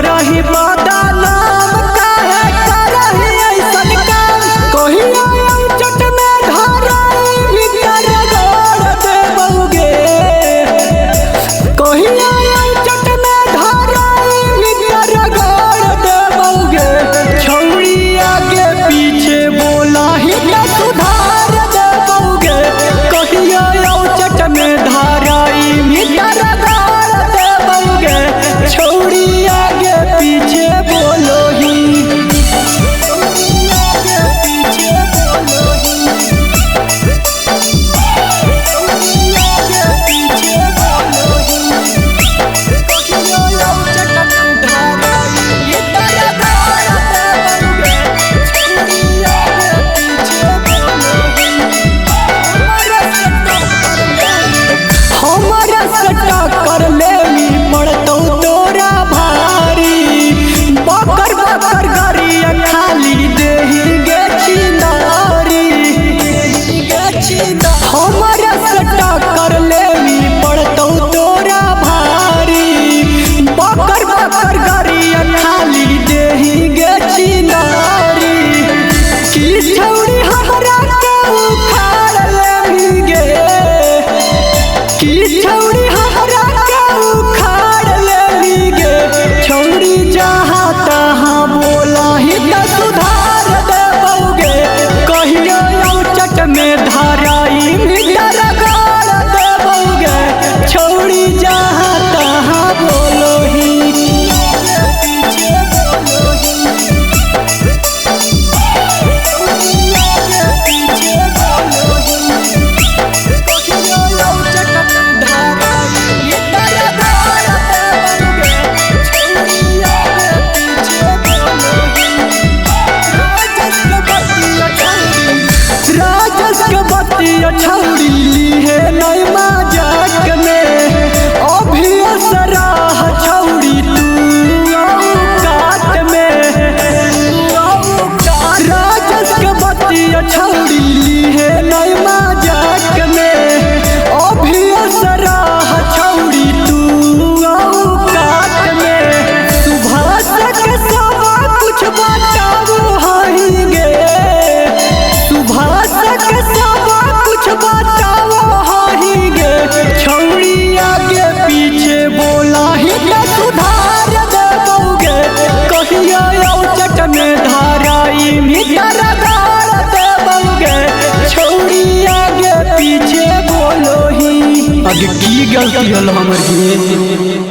करही बदनाम काहे करही ऐसन काम कहिया चट में धराई भीतर गोड़ देबौगे कहिया चट में धराई भीतर गोड़ देबौगे छौड़ी आगे पीछे बोला ही न सुधार देबौगे कहिया चट में धराई भीतर गोड़ देबौगे छौड़ी आगे पीछे बोलो ही आगे पीछे बोलो ही आगे पीछे बोलो ही कहिया चट में धराई भीतर गोड़ देबौगे छौड़ी आगे पीछे बोलो ही हमारा सट्टा कर ले पड़तो तोरा भारी बकर बकर गरिया खाली देही गे चिंदारी हमारा सट्टा कर ले पड़तो तोरा भारी बकर बकर गरिया खाली देही गे चिंदारी की छौड़ी हमरा के उखाड़ लेही गे की छौड़ी हमरा के उखाड़ लेली गे छौड़ी जहाँ तहाँ बोला ही न सुधार देबौगे कहियो चट में धराई भीतर गोड़ देबौगे छौड़ी जहाँ तहाँ बोलो ही पीछे बोलो ही आगे पीछे बोलो ही कहियो चट में धराई भीतर गोड़ देबौगे छौड़ी आगे पीछे बोलो ही राजस के बतिया छौड़ी लीहे नहीं मजाक में अभी सराह छौड़ी तू औकात में राजस के बतिया छौड़ी लीहे नहीं मजाक में अभी सराह छौड़ी तू औकात में सुभाष के सब कुछ बताओ हई गे सुभाष के सब कुछ बताओ हई गे छौड़ी आगे पीछे बोला ही न सुधार देबौगे कहिया चट में धराई भीतर गोड़ देबौगे छौड़ी आगे पीछे बोलो ही आगे की गलती हल हमर गे।